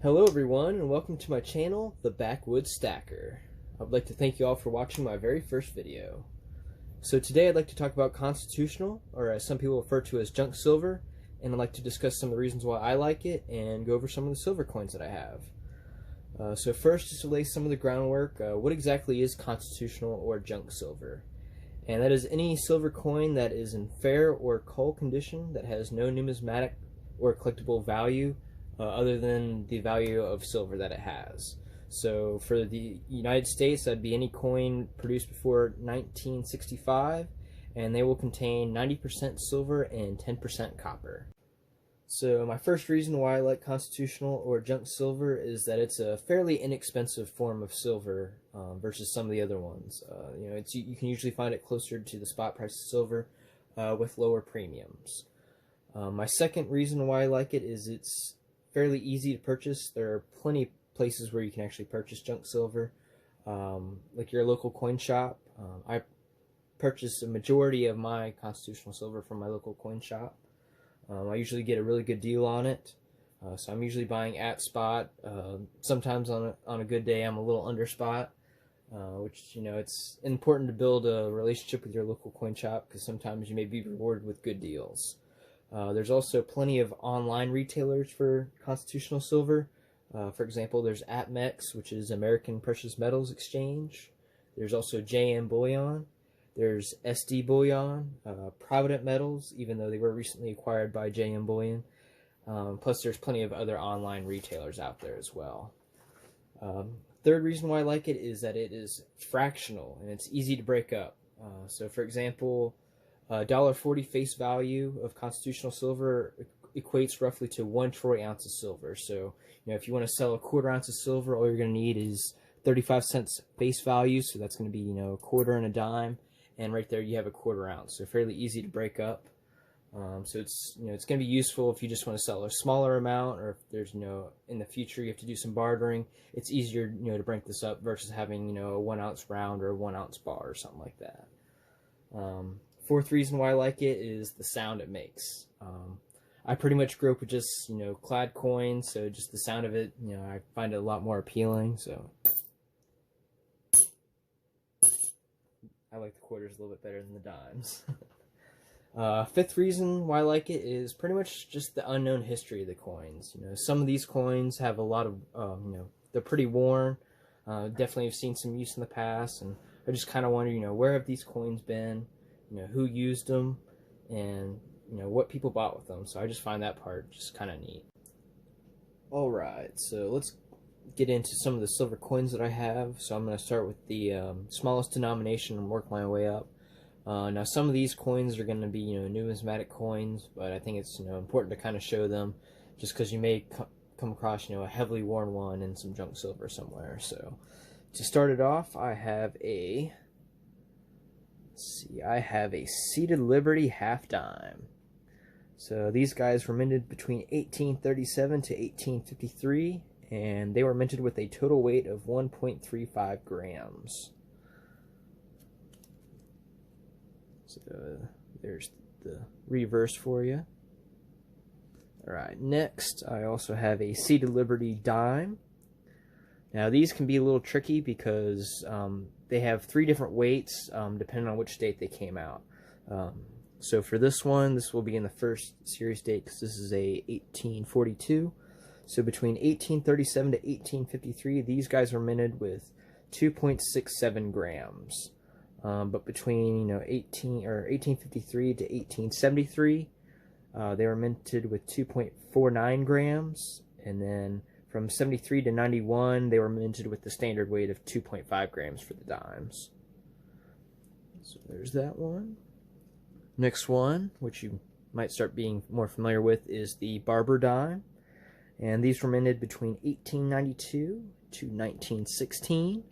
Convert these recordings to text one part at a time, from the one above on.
Hello everyone and welcome to my channel, The Backwoods Stacker. I'd like to thank you all for watching my very first video. So today I'd like to talk about constitutional, or as some people refer to as junk silver, and I'd like to discuss some of the reasons why I like it and go over some of the silver coins that I have. So first, just to lay some of the groundwork, what exactly is constitutional or junk silver? And that is any silver coin that is in fair or cull condition that has no numismatic or collectible value other than the value of silver that it has. So for the United States, that'd be any coin produced before 1965, and they will contain 90% silver and 10% copper. So my first reason why I like constitutional or junk silver is that it's a fairly inexpensive form of silver versus some of the other ones. You can usually find it closer to the spot price of silver with lower premiums. My second reason why I like it is it's fairly easy to purchase. There are plenty of places where you can actually purchase junk silver, like your local coin shop. I purchase a majority of my constitutional silver from my local coin shop. I usually get a really good deal on it, so I'm usually buying at spot. Sometimes on a good day I'm a little under spot, which, it's important to build a relationship with your local coin shop because sometimes you may be rewarded with good deals. There's also plenty of online retailers for constitutional silver. For example, there's APMEX, which is American Precious Metals Exchange. There's also JM Bullion. There's SD Bullion, Provident Metals, even though they were recently acquired by JM Bullion. Plus, there's plenty of other online retailers out there as well. Third reason why I like it is that it is fractional and it's easy to break up. So, for example, $1.40 face value of constitutional silver equates roughly to 1 troy ounce of silver. So, if you want to sell a 1/4 ounce of silver, all you're going to need is 35 cents face value. So that's going to be, a quarter and a dime. And right there you have a 1/4 ounce. So fairly easy to break up. So it's going to be useful if you just want to sell a smaller amount, or if there's in the future you have to do some bartering. It's easier to break this up versus having a 1 ounce round or a 1 ounce bar or something like that. Fourth reason why I like it is the sound it makes. I pretty much grew up with just clad coins, so just the sound of it, I find it a lot more appealing. So I like the quarters a little bit better than the dimes. Fifth reason why I like it is pretty much just the unknown history of the coins. Some of these coins have a lot of, they're pretty worn. Definitely have seen some use in the past, and I just kind of wonder, where have these coins been? Who used them, and what people bought with them. So I just find that part just kind of neat. Alright, so let's get into some of the silver coins that I have. So I'm going to start with the smallest denomination and work my way up. Now some of these coins are going to be numismatic coins, but I think it's important to kind of show them just because you may come across a heavily worn one in some junk silver somewhere. So to start it off, I have a Seated Liberty half dime. So these guys were minted between 1837 to 1853, and they were minted with a total weight of 1.35 grams. So there's the reverse for you. Alright, next I also have a Seated Liberty dime. Now these can be a little tricky because they have 3 different weights depending on which state they came out. So for this one, this will be in the first series date because this is a 1842. So between 1837 to 1853, these guys were minted with 2.67 grams. But between 1853 to 1873, they were minted with 2.49 grams, and then from 73 to 91, they were minted with the standard weight of 2.5 grams for the dimes. So there's that one. Next one, which you might start being more familiar with, is the Barber dime. And these were minted between 1892 to 1916.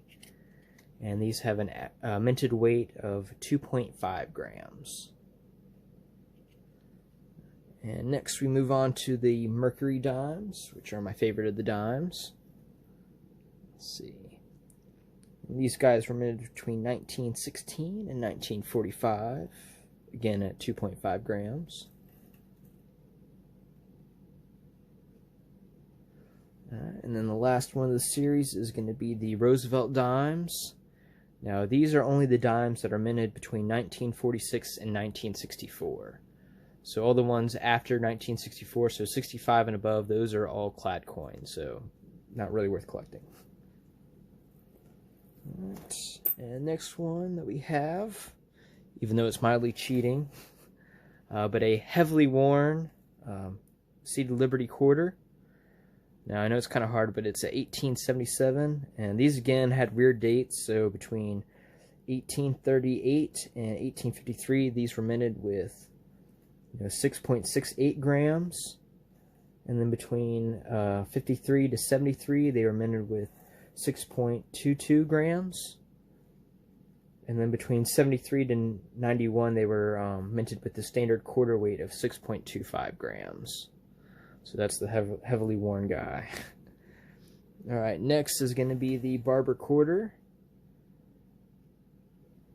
And these have a minted weight of 2.5 grams. And next we move on to the Mercury dimes, which are my favorite of the dimes. Let's see. These guys were minted between 1916 and 1945, again at 2.5 grams. And then the last one of the series is going to be the Roosevelt dimes. Now, these are only the dimes that are minted between 1946 and 1964. So all the ones after 1964, so 65 and above, those are all clad coins, so not really worth collecting. Alright, and next one that we have, even though it's mildly cheating, but a heavily worn seated Liberty quarter. Now, I know it's kind of hard, but it's a 1877, and these again had weird dates, so between 1838 and 1853, these were minted with 6.68 grams, and then between 53 to 73, they were minted with 6.22 grams, and then between 73 to 91, they were minted with the standard quarter weight of 6.25 grams. So that's the heavily worn guy. Alright, next is going to be the Barber quarter.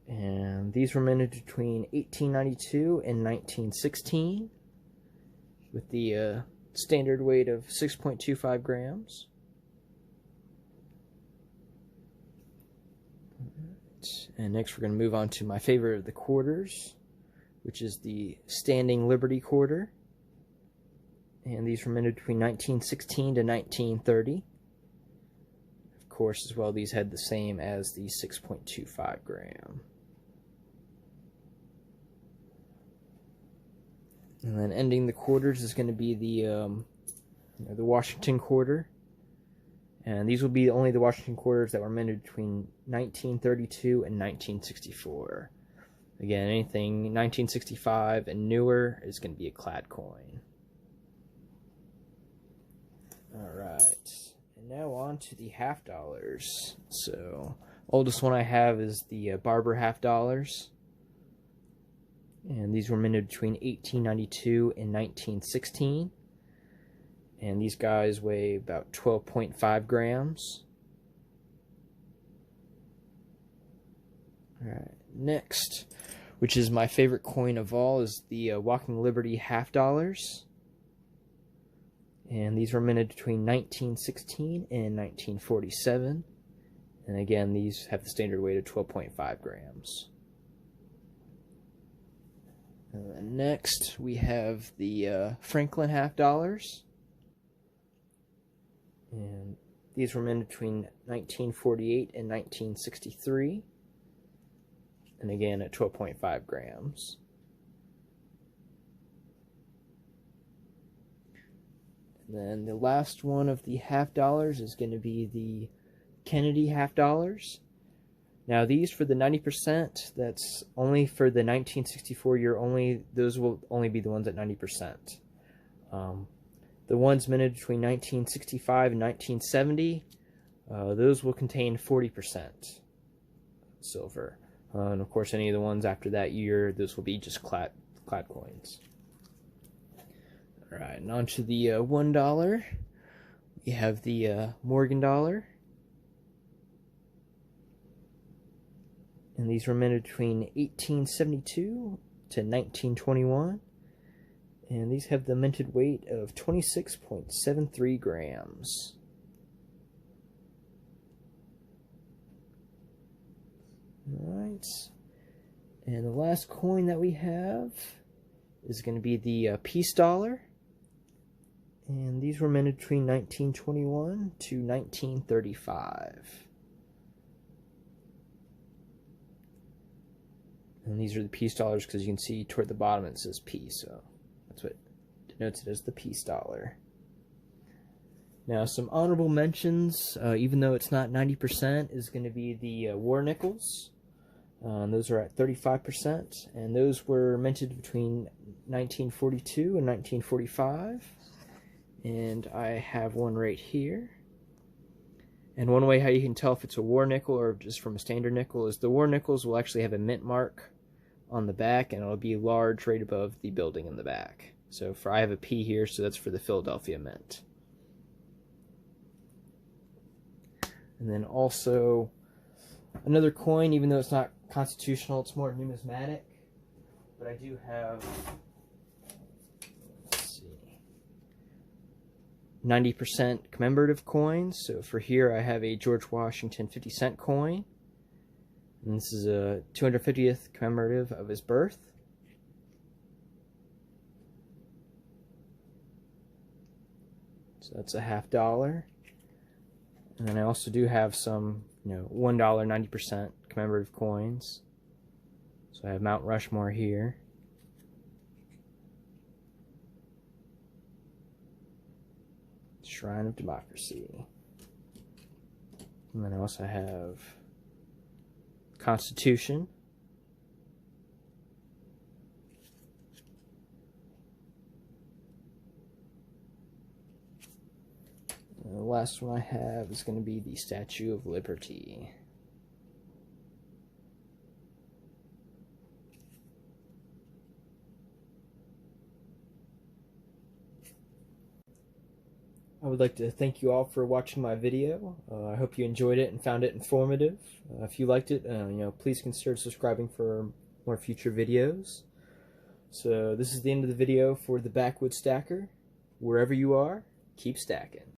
And these were minted between 1892 and 1916 with the standard weight of 6.25 grams. And next we're going to move on to my favorite of the quarters, which is the Standing Liberty quarter. And these were minted between 1916 to 1930. Of course, as well, these had the same as the 6.25 gram. And then ending the quarters is going to be the Washington quarter. And these will be only the Washington quarters that were minted between 1932 and 1964. Again, anything 1965 and newer is going to be a clad coin. Alright, and now on to the half dollars. So, oldest one I have is the Barber half dollars. And these were minted between 1892 and 1916. And these guys weigh about 12.5 grams. Alright, next, which is my favorite coin of all, is the Walking Liberty half dollars. And these were minted between 1916 and 1947. And again, these have the standard weight of 12.5 grams. And next, we have the Franklin half dollars. And these were minted between 1948 and 1963. And again, at 12.5 grams. And then the last one of the half dollars is going to be the Kennedy half dollars. Now these for the 90%, that's only for the 1964 year only. Those will only be the ones at 90%. The ones minted between 1965 and 1970, those will contain 40% silver. And of course, any of the ones after that year, those will be just clad coins. Alright, and on to the $1. We have the Morgan dollar. And these were minted between 1872 to 1921. And these have the minted weight of 26.73 grams. Alright. And the last coin that we have is going to be the Peace dollar. And these were minted between 1921 to 1935. And these are the Peace dollars because you can see toward the bottom it says peace, so that's what denotes it as the Peace dollar. Now, some honorable mentions, even though it's not 90%, is going to be the war nickels. Those are at 35%, and those were minted between 1942 and 1945. And I have one right here. And one way how you can tell if it's a war nickel or just from a standard nickel is the war nickels will actually have a mint mark on the back, and it'll be large right above the building in the back. So I have a P here, so that's for the Philadelphia Mint. And then also another coin, even though it's not constitutional, it's more numismatic. But I do have, let's see, 90% commemorative coins. So for here I have a George Washington 50-cent coin. And this is a 250th commemorative of his birth. So that's a $50. And then I also do have some, $1 90% commemorative coins. So I have Mount Rushmore here. Shrine of Democracy. And then I also have Constitution. And the last one I have is going to be the Statue of Liberty. I would like to thank you all for watching my video. I hope you enjoyed it and found it informative. If you liked it, please consider subscribing for more future videos. So this is the end of the video for the Backwoods Stacker. Wherever you are, keep stacking.